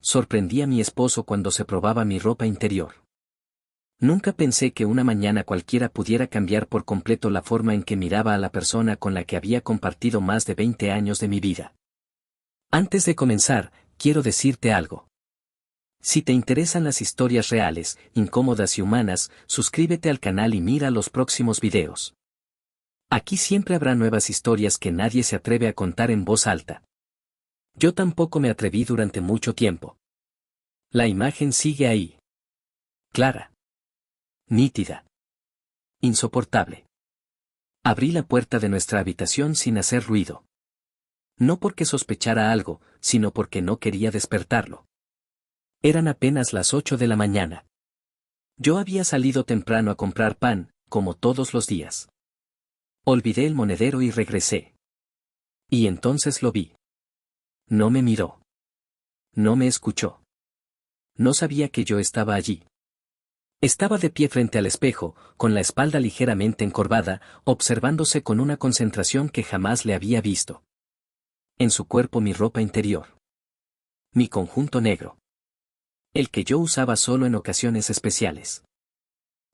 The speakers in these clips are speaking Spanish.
Sorprendí a mi esposo cuando se probaba mi ropa interior. Nunca pensé que una mañana cualquiera pudiera cambiar por completo la forma en que miraba a la persona con la que había compartido más de 20 años de mi vida. Antes de comenzar, quiero decirte algo. Si te interesan las historias reales, incómodas y humanas, suscríbete al canal y mira los próximos videos. Aquí siempre habrá nuevas historias que nadie se atreve a contar en voz alta. Yo tampoco me atreví durante mucho tiempo. La imagen sigue ahí. Clara. Nítida. Insoportable. Abrí la puerta de nuestra habitación sin hacer ruido. No porque sospechara algo, sino porque no quería despertarlo. Eran apenas las 8 de la mañana. Yo había salido temprano a comprar pan, como todos los días. Olvidé el monedero y regresé. Y entonces lo vi. No me miró. No me escuchó. No sabía que yo estaba allí. Estaba de pie frente al espejo, con la espalda ligeramente encorvada, observándose con una concentración que jamás le había visto. En su cuerpo mi ropa interior. Mi conjunto negro. El que yo usaba solo en ocasiones especiales.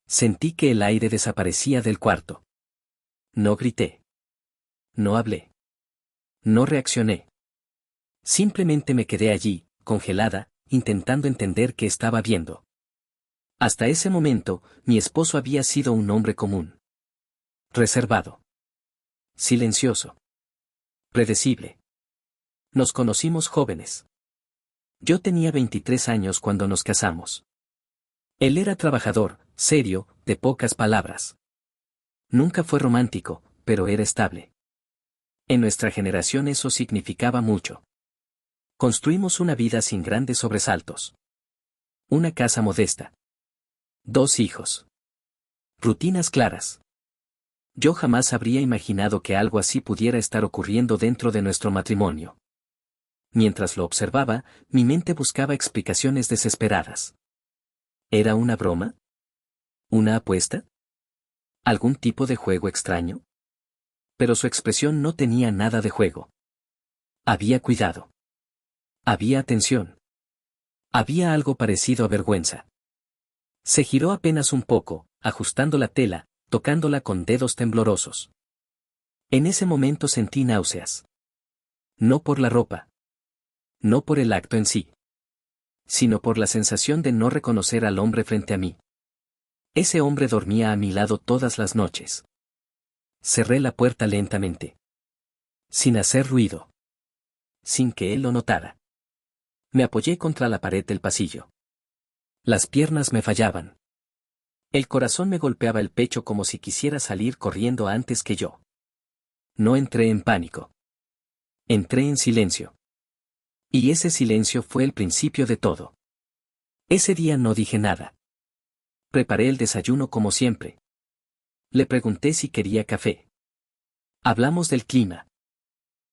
Sentí que el aire desaparecía del cuarto. No grité. No hablé. No reaccioné. Simplemente me quedé allí, congelada, intentando entender qué estaba viendo. Hasta ese momento, mi esposo había sido un hombre común. Reservado. Silencioso. Predecible. Nos conocimos jóvenes. Yo tenía 23 años cuando nos casamos. Él era trabajador, serio, de pocas palabras. Nunca fue romántico, pero era estable. En nuestra generación eso significaba mucho. Construimos una vida sin grandes sobresaltos. Una casa modesta. 2 hijos. Rutinas claras. Yo jamás habría imaginado que algo así pudiera estar ocurriendo dentro de nuestro matrimonio. Mientras lo observaba, mi mente buscaba explicaciones desesperadas. ¿Era una broma? ¿Una apuesta? ¿Algún tipo de juego extraño? Pero su expresión no tenía nada de juego. Había cuidado. Había atención. Había algo parecido a vergüenza. Se giró apenas un poco, ajustando la tela, tocándola con dedos temblorosos. En ese momento sentí náuseas. No por la ropa. No por el acto en sí. Sino por la sensación de no reconocer al hombre frente a mí. Ese hombre dormía a mi lado todas las noches. Cerré la puerta lentamente. Sin hacer ruido. Sin que él lo notara. Me apoyé contra la pared del pasillo. Las piernas me fallaban. El corazón me golpeaba el pecho como si quisiera salir corriendo antes que yo. No entré en pánico. Entré en silencio. Y ese silencio fue el principio de todo. Ese día no dije nada. Preparé el desayuno como siempre. Le pregunté si quería café. Hablamos del clima.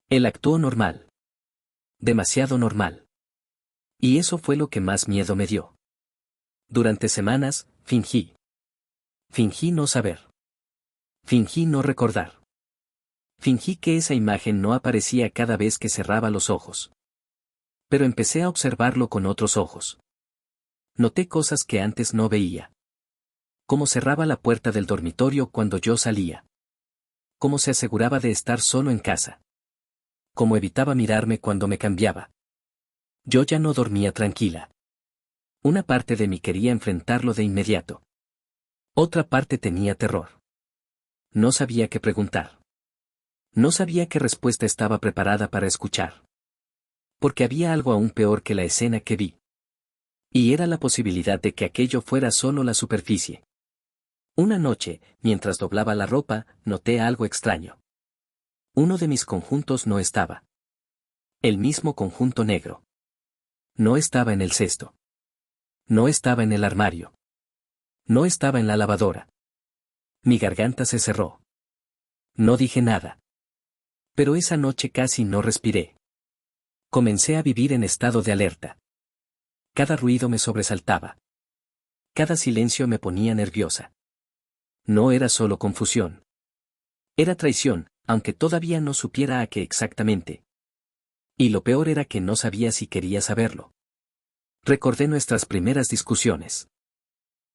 Él actuó normal. Demasiado normal. Y eso fue lo que más miedo me dio. Durante semanas, fingí. Fingí no saber. Fingí no recordar. Fingí que esa imagen no aparecía cada vez que cerraba los ojos. Pero empecé a observarlo con otros ojos. Noté cosas que antes no veía. Cómo cerraba la puerta del dormitorio cuando yo salía. Cómo se aseguraba de estar solo en casa. Cómo evitaba mirarme cuando me cambiaba. Yo ya no dormía tranquila. Una parte de mí quería enfrentarlo de inmediato. Otra parte tenía terror. No sabía qué preguntar. No sabía qué respuesta estaba preparada para escuchar. Porque había algo aún peor que la escena que vi. Y era la posibilidad de que aquello fuera solo la superficie. Una noche, mientras doblaba la ropa, noté algo extraño. Uno de mis conjuntos no estaba. El mismo conjunto negro. No estaba en el cesto. No estaba en el armario. No estaba en la lavadora. Mi garganta se cerró. No dije nada. Pero esa noche casi no respiré. Comencé a vivir en estado de alerta. Cada ruido me sobresaltaba. Cada silencio me ponía nerviosa. No era solo confusión. Era traición, aunque todavía no supiera a qué exactamente. Y lo peor era que no sabía si quería saberlo. Recordé nuestras primeras discusiones.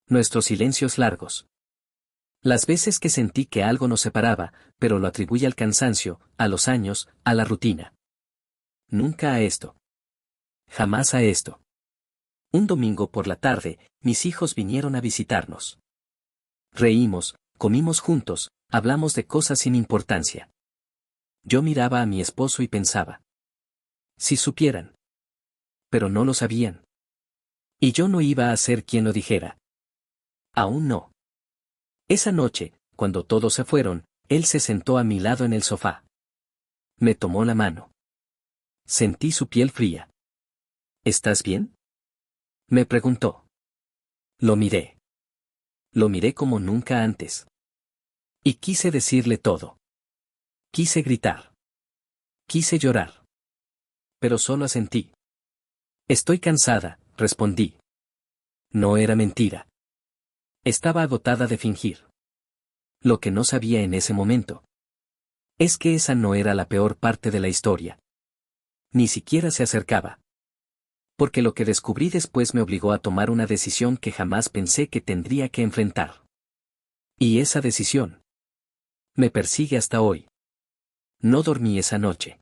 Nuestros silencios largos. Las veces que sentí que algo nos separaba, pero lo atribuí al cansancio, a los años, a la rutina. Nunca a esto. Jamás a esto. Un domingo por la tarde, mis hijos vinieron a visitarnos. Reímos, comimos juntos, hablamos de cosas sin importancia. Yo miraba a mi esposo y pensaba. Si supieran. Pero no lo sabían. Y yo no iba a ser quien lo dijera. Aún no. Esa noche, cuando todos se fueron, él se sentó a mi lado en el sofá. Me tomó la mano. Sentí su piel fría. ¿Estás bien? Me preguntó. Lo miré. Lo miré como nunca antes. Y quise decirle todo. Quise gritar. Quise llorar. Pero solo asentí. Estoy cansada, respondí. No era mentira. Estaba agotada de fingir. Lo que no sabía en ese momento es que esa no era la peor parte de la historia. Ni siquiera se acercaba. Porque lo que descubrí después me obligó a tomar una decisión que jamás pensé que tendría que enfrentar. Y esa decisión me persigue hasta hoy. No dormí esa noche.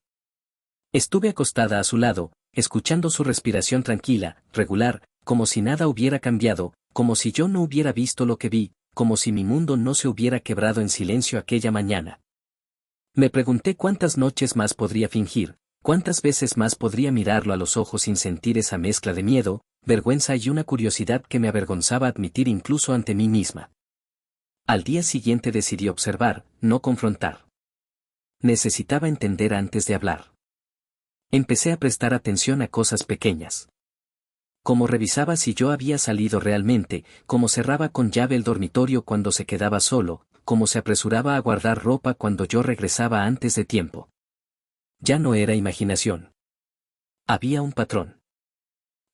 Estuve acostada a su lado, escuchando su respiración tranquila, regular, como si nada hubiera cambiado, como si yo no hubiera visto lo que vi, como si mi mundo no se hubiera quebrado en silencio aquella mañana. Me pregunté cuántas noches más podría fingir, cuántas veces más podría mirarlo a los ojos sin sentir esa mezcla de miedo, vergüenza y una curiosidad que me avergonzaba admitir incluso ante mí misma. Al día siguiente decidí observar, no confrontar. Necesitaba entender antes de hablar. Empecé a prestar atención a cosas pequeñas. Como revisaba si yo había salido realmente, cómo cerraba con llave el dormitorio cuando se quedaba solo, cómo se apresuraba a guardar ropa cuando yo regresaba antes de tiempo. Ya no era imaginación. Había un patrón.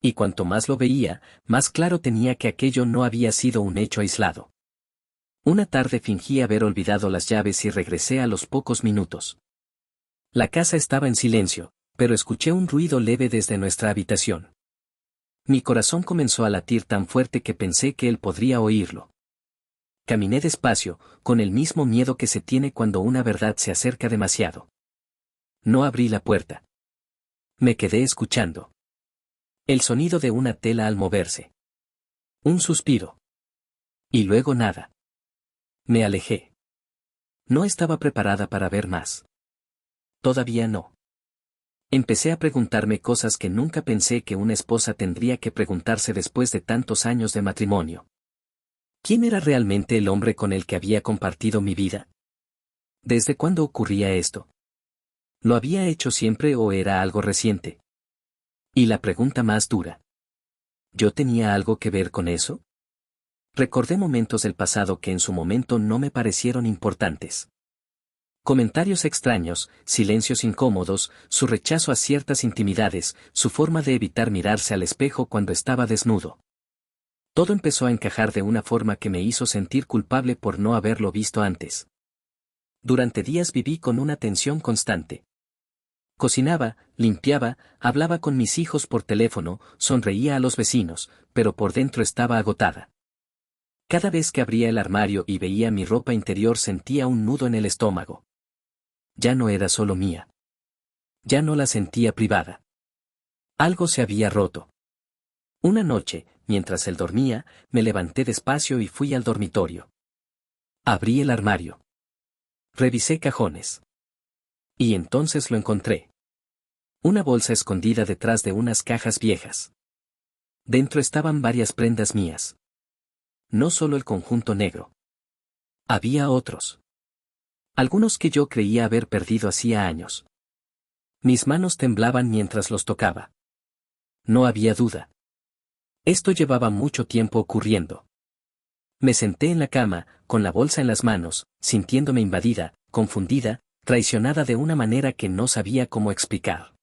Y cuanto más lo veía, más claro tenía que aquello no había sido un hecho aislado. Una tarde fingí haber olvidado las llaves y regresé a los pocos minutos. La casa estaba en silencio, pero escuché un ruido leve desde nuestra habitación. Mi corazón comenzó a latir tan fuerte que pensé que él podría oírlo. Caminé despacio, con el mismo miedo que se tiene cuando una verdad se acerca demasiado. No abrí la puerta. Me quedé escuchando. El sonido de una tela al moverse. Un suspiro. Y luego nada. Me alejé. No estaba preparada para ver más. Todavía no. Empecé a preguntarme cosas que nunca pensé que una esposa tendría que preguntarse después de tantos años de matrimonio. ¿Quién era realmente el hombre con el que había compartido mi vida? ¿Desde cuándo ocurría esto? ¿Lo había hecho siempre o era algo reciente? Y la pregunta más dura. ¿Yo tenía algo que ver con eso? Recordé momentos del pasado que en su momento no me parecieron importantes. Comentarios extraños, silencios incómodos, su rechazo a ciertas intimidades, su forma de evitar mirarse al espejo cuando estaba desnudo. Todo empezó a encajar de una forma que me hizo sentir culpable por no haberlo visto antes. Durante días viví con una tensión constante. Cocinaba, limpiaba, hablaba con mis hijos por teléfono, sonreía a los vecinos, pero por dentro estaba agotada. Cada vez que abría el armario y veía mi ropa interior sentía un nudo en el estómago. Ya no era solo mía. Ya no la sentía privada. Algo se había roto. Una noche, mientras él dormía, me levanté despacio y fui al dormitorio. Abrí el armario. Revisé cajones. Y entonces lo encontré. Una bolsa escondida detrás de unas cajas viejas. Dentro estaban varias prendas mías. No solo el conjunto negro. Había otros. Algunos que yo creía haber perdido hacía años. Mis manos temblaban mientras los tocaba. No había duda. Esto llevaba mucho tiempo ocurriendo. Me senté en la cama, con la bolsa en las manos, sintiéndome invadida, confundida, traicionada de una manera que no sabía cómo explicar.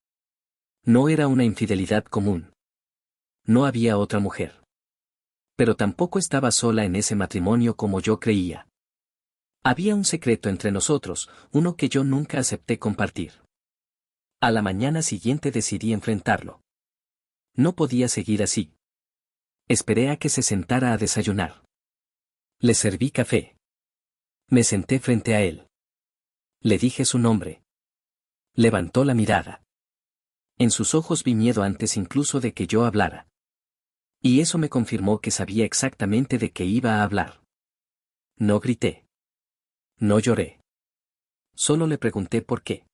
No era una infidelidad común. No había otra mujer. Pero tampoco estaba sola en ese matrimonio como yo creía. Había un secreto entre nosotros, uno que yo nunca acepté compartir. A la mañana siguiente decidí enfrentarlo. No podía seguir así. Esperé a que se sentara a desayunar. Le serví café. Me senté frente a él. Le dije su nombre. Levantó la mirada. En sus ojos vi miedo antes incluso de que yo hablara. Y eso me confirmó que sabía exactamente de qué iba a hablar. No grité. No lloré. Solo le pregunté por qué.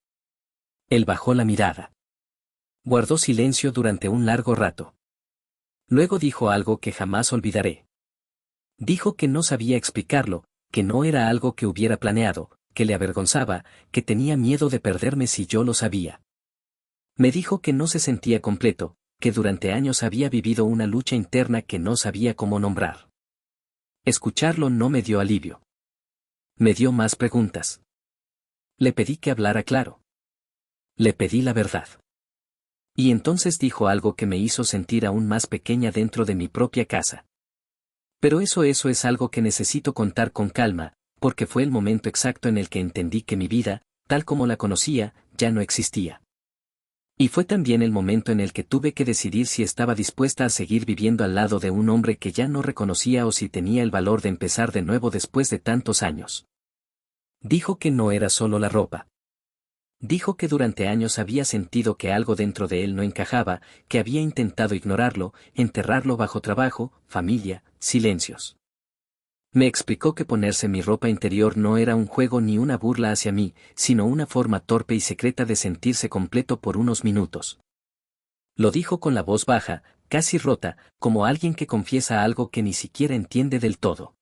Él bajó la mirada. Guardó silencio durante un largo rato. Luego dijo algo que jamás olvidaré. Dijo que no sabía explicarlo, que no era algo que hubiera planeado, que le avergonzaba, que tenía miedo de perderme si yo lo sabía. Me dijo que no se sentía completo, que durante años había vivido una lucha interna que no sabía cómo nombrar. Escucharlo no me dio alivio. Me dio más preguntas. Le pedí que hablara claro. Le pedí la verdad. Y entonces dijo algo que me hizo sentir aún más pequeña dentro de mi propia casa. Pero eso es algo que necesito contar con calma, porque fue el momento exacto en el que entendí que mi vida, tal como la conocía, ya no existía. Y fue también el momento en el que tuve que decidir si estaba dispuesta a seguir viviendo al lado de un hombre que ya no reconocía o si tenía el valor de empezar de nuevo después de tantos años. Dijo que no era solo la ropa. Dijo que durante años había sentido que algo dentro de él no encajaba, que había intentado ignorarlo, enterrarlo bajo trabajo, familia, silencios. Me explicó que ponerse mi ropa interior no era un juego ni una burla hacia mí, sino una forma torpe y secreta de sentirse completo por unos minutos. Lo dijo con la voz baja, casi rota, como alguien que confiesa algo que ni siquiera entiende del todo.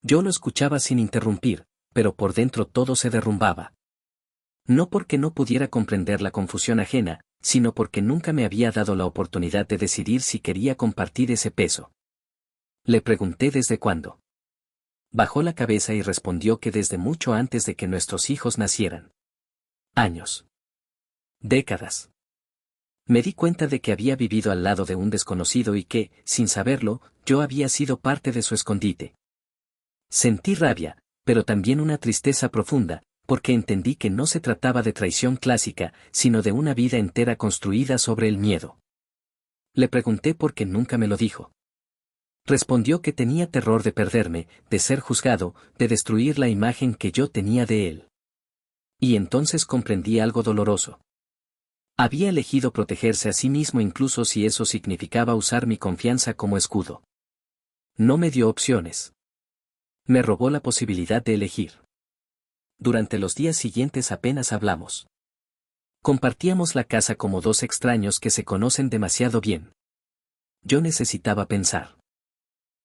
Yo lo escuchaba sin interrumpir, pero por dentro todo se derrumbaba. No porque no pudiera comprender la confusión ajena, sino porque nunca me había dado la oportunidad de decidir si quería compartir ese peso. Le pregunté desde cuándo. Bajó la cabeza y respondió que desde mucho antes de que nuestros hijos nacieran. Años. Décadas. Me di cuenta de que había vivido al lado de un desconocido y que, sin saberlo, yo había sido parte de su escondite. Sentí rabia, pero también una tristeza profunda, porque entendí que no se trataba de traición clásica, sino de una vida entera construida sobre el miedo. Le pregunté por qué nunca me lo dijo. Respondió que tenía terror de perderme, de ser juzgado, de destruir la imagen que yo tenía de él. Y entonces comprendí algo doloroso. Había elegido protegerse a sí mismo incluso si eso significaba usar mi confianza como escudo. No me dio opciones. Me robó la posibilidad de elegir. Durante los días siguientes apenas hablamos. Compartíamos la casa como dos extraños que se conocen demasiado bien. Yo necesitaba pensar.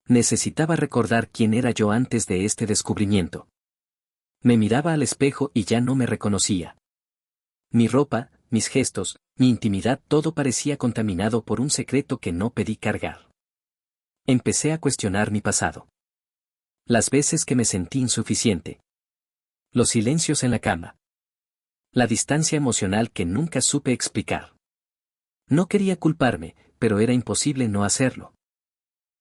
Necesitaba recordar quién era yo antes de este descubrimiento. Me miraba al espejo y ya no me reconocía. Mi ropa, mis gestos, mi intimidad, todo parecía contaminado por un secreto que no pedí cargar. Empecé a cuestionar mi pasado. Las veces que me sentí insuficiente. Los silencios en la cama. La distancia emocional que nunca supe explicar. No quería culparme, pero era imposible no hacerlo.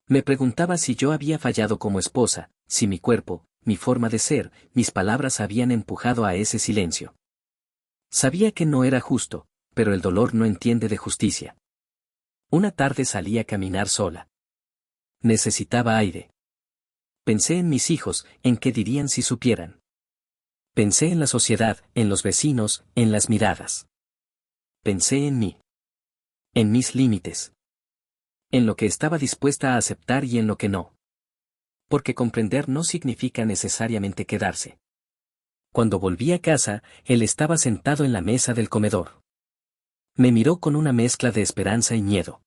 Me preguntaba si yo había fallado como esposa, si mi cuerpo, mi forma de ser, mis palabras habían empujado a ese silencio. Sabía que no era justo, pero el dolor no entiende de justicia. Una tarde salí a caminar sola. Necesitaba aire. Pensé en mis hijos, en qué dirían si supieran. Pensé en la sociedad, en los vecinos, en las miradas. Pensé en mí. En mis límites. En lo que estaba dispuesta a aceptar y en lo que no. Porque comprender no significa necesariamente quedarse. Cuando volví a casa, él estaba sentado en la mesa del comedor. Me miró con una mezcla de esperanza y miedo.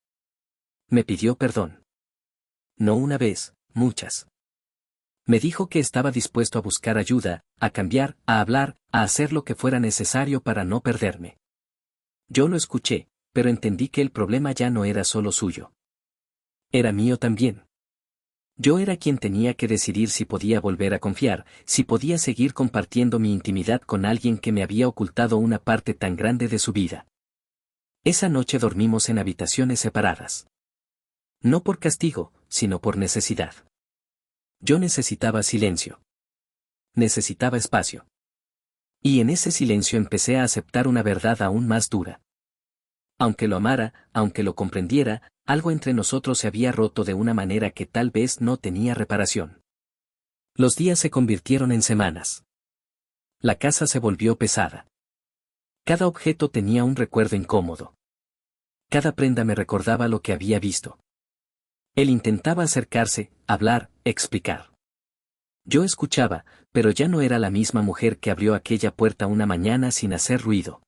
Me pidió perdón. No una vez, muchas. Me dijo que estaba dispuesto a buscar ayuda, a cambiar, a hablar, a hacer lo que fuera necesario para no perderme. Yo lo escuché, pero entendí que el problema ya no era solo suyo. Era mío también. Yo era quien tenía que decidir si podía volver a confiar, si podía seguir compartiendo mi intimidad con alguien que me había ocultado una parte tan grande de su vida. Esa noche dormimos en habitaciones separadas. No por castigo, sino por necesidad. Yo necesitaba silencio. Necesitaba espacio. Y en ese silencio empecé a aceptar una verdad aún más dura. Aunque lo amara, aunque lo comprendiera, algo entre nosotros se había roto de una manera que tal vez no tenía reparación. Los días se convirtieron en semanas. La casa se volvió pesada. Cada objeto tenía un recuerdo incómodo. Cada prenda me recordaba lo que había visto. Él intentaba acercarse, hablar, explicar. Yo escuchaba, pero ya no era la misma mujer que abrió aquella puerta una mañana sin hacer ruido.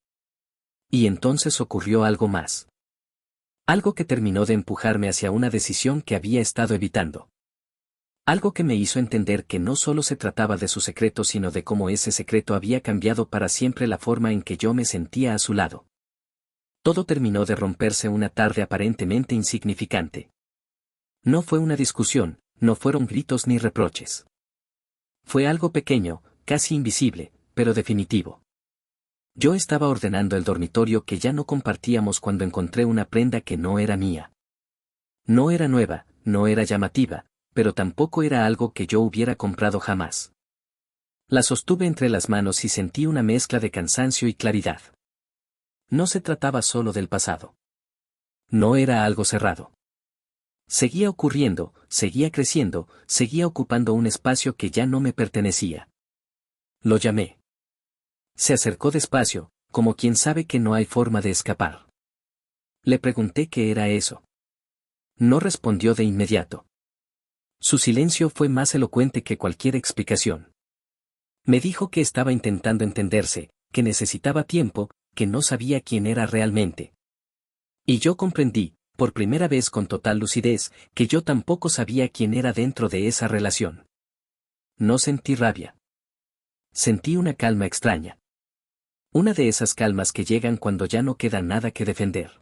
Y entonces ocurrió algo más. Algo que terminó de empujarme hacia una decisión que había estado evitando. Algo que me hizo entender que no solo se trataba de su secreto sino de cómo ese secreto había cambiado para siempre la forma en que yo me sentía a su lado. Todo terminó de romperse una tarde aparentemente insignificante. No fue una discusión, no fueron gritos ni reproches. Fue algo pequeño, casi invisible, pero definitivo. Yo estaba ordenando el dormitorio que ya no compartíamos cuando encontré una prenda que no era mía. No era nueva, no era llamativa, pero tampoco era algo que yo hubiera comprado jamás. La sostuve entre las manos y sentí una mezcla de cansancio y claridad. No se trataba solo del pasado. No era algo cerrado. Seguía ocurriendo, seguía creciendo, seguía ocupando un espacio que ya no me pertenecía. Lo llamé. Se acercó despacio, como quien sabe que no hay forma de escapar. Le pregunté qué era eso. No respondió de inmediato. Su silencio fue más elocuente que cualquier explicación. Me dijo que estaba intentando entenderse, que necesitaba tiempo, que no sabía quién era realmente. Y yo comprendí, por primera vez con total lucidez, que yo tampoco sabía quién era dentro de esa relación. No sentí rabia. Sentí una calma extraña. Una de esas calmas que llegan cuando ya no queda nada que defender.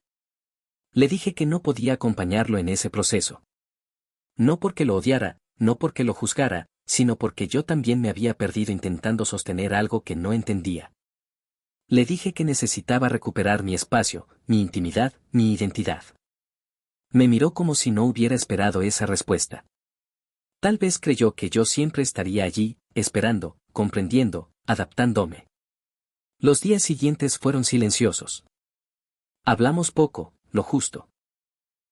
Le dije que no podía acompañarlo en ese proceso. No porque lo odiara, no porque lo juzgara, sino porque yo también me había perdido intentando sostener algo que no entendía. Le dije que necesitaba recuperar mi espacio, mi intimidad, mi identidad. Me miró como si no hubiera esperado esa respuesta. Tal vez creyó que yo siempre estaría allí, esperando, comprendiendo, adaptándome. Los días siguientes fueron silenciosos. Hablamos poco, lo justo.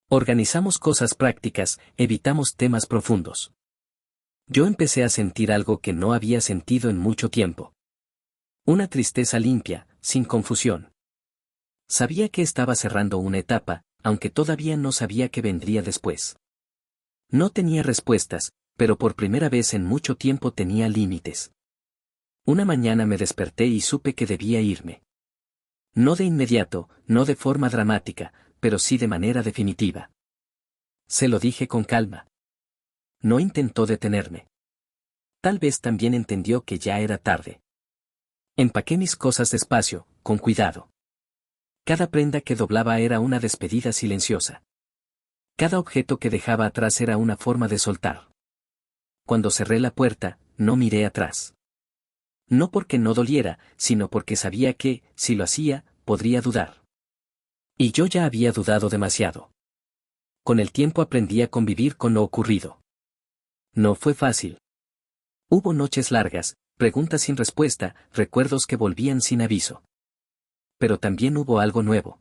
Organizamos cosas prácticas, evitamos temas profundos. Yo empecé a sentir algo que no había sentido en mucho tiempo. Una tristeza limpia, sin confusión. Sabía que estaba cerrando una etapa, aunque todavía no sabía qué vendría después. No tenía respuestas, pero por primera vez en mucho tiempo tenía límites. Una mañana me desperté y supe que debía irme. No de inmediato, no de forma dramática, pero sí de manera definitiva. Se lo dije con calma. No intentó detenerme. Tal vez también entendió que ya era tarde. Empaqué mis cosas despacio, con cuidado. Cada prenda que doblaba era una despedida silenciosa. Cada objeto que dejaba atrás era una forma de soltar. Cuando cerré la puerta, no miré atrás. No porque no doliera, sino porque sabía que, si lo hacía, podría dudar. Y yo ya había dudado demasiado. Con el tiempo aprendí a convivir con lo ocurrido. No fue fácil. Hubo noches largas, preguntas sin respuesta, recuerdos que volvían sin aviso. Pero también hubo algo nuevo.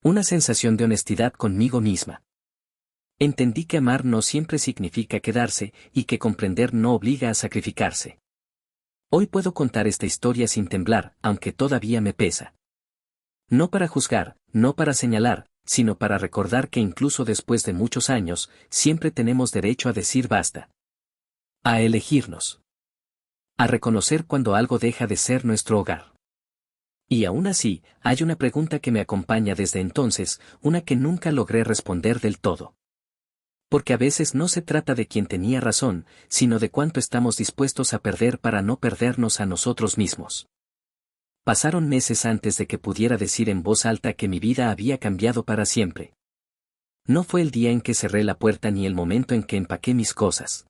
Una sensación de honestidad conmigo misma. Entendí que amar no siempre significa quedarse, y que comprender no obliga a sacrificarse. Hoy puedo contar esta historia sin temblar, aunque todavía me pesa. No para juzgar, no para señalar, sino para recordar que incluso después de muchos años, siempre tenemos derecho a decir basta. A elegirnos. A reconocer cuando algo deja de ser nuestro hogar. Y aún así, hay una pregunta que me acompaña desde entonces, una que nunca logré responder del todo. Porque a veces no se trata de quien tenía razón, sino de cuánto estamos dispuestos a perder para no perdernos a nosotros mismos. Pasaron meses antes de que pudiera decir en voz alta que mi vida había cambiado para siempre. No fue el día en que cerré la puerta ni el momento en que empaqué mis cosas.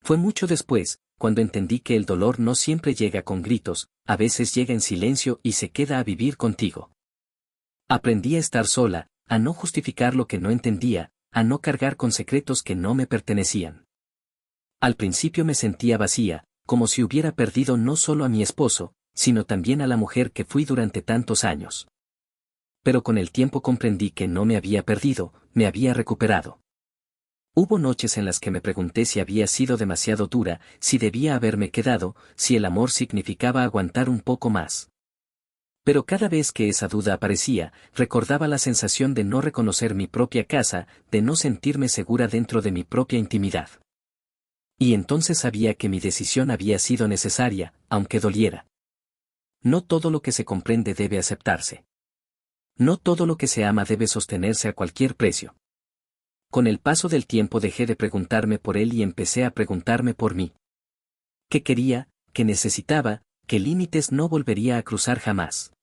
Fue mucho después, cuando entendí que el dolor no siempre llega con gritos, a veces llega en silencio y se queda a vivir contigo. Aprendí a estar sola, a no justificar lo que no entendía, a no cargar con secretos que no me pertenecían. Al principio me sentía vacía, como si hubiera perdido no solo a mi esposo, sino también a la mujer que fui durante tantos años. Pero con el tiempo comprendí que no me había perdido, me había recuperado. Hubo noches en las que me pregunté si había sido demasiado dura, si debía haberme quedado, si el amor significaba aguantar un poco más. Pero cada vez que esa duda aparecía, recordaba la sensación de no reconocer mi propia casa, de no sentirme segura dentro de mi propia intimidad. Y entonces sabía que mi decisión había sido necesaria, aunque doliera. No todo lo que se comprende debe aceptarse. No todo lo que se ama debe sostenerse a cualquier precio. Con el paso del tiempo dejé de preguntarme por él y empecé a preguntarme por mí. ¿Qué quería, qué necesitaba, qué límites no volvería a cruzar jamás?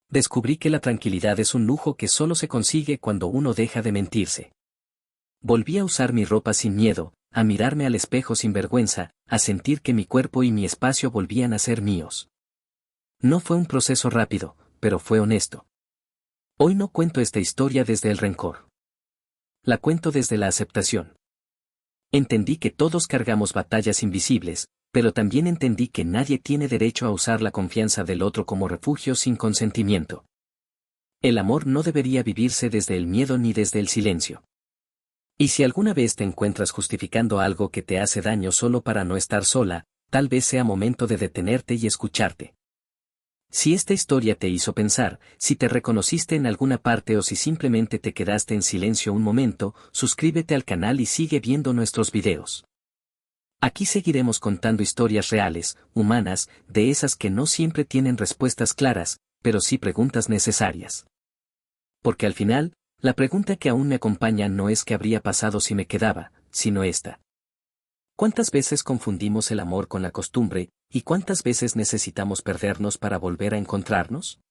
Descubrí que la tranquilidad es un lujo que solo se consigue cuando uno deja de mentirse. Volví a usar mi ropa sin miedo, a mirarme al espejo sin vergüenza, a sentir que mi cuerpo y mi espacio volvían a ser míos. No fue un proceso rápido, pero fue honesto. Hoy no cuento esta historia desde el rencor. La cuento desde la aceptación. Entendí que todos cargamos batallas invisibles, pero también entendí que nadie tiene derecho a usar la confianza del otro como refugio sin consentimiento. El amor no debería vivirse desde el miedo ni desde el silencio. Y si alguna vez te encuentras justificando algo que te hace daño solo para no estar sola, tal vez sea momento de detenerte y escucharte. Si esta historia te hizo pensar, si te reconociste en alguna parte o si simplemente te quedaste en silencio un momento, suscríbete al canal y sigue viendo nuestros videos. Aquí seguiremos contando historias reales, humanas, de esas que no siempre tienen respuestas claras, pero sí preguntas necesarias. Porque al final, la pregunta que aún me acompaña no es qué habría pasado si me quedaba, sino esta. ¿Cuántas veces confundimos el amor con la costumbre, y cuántas veces necesitamos perdernos para volver a encontrarnos?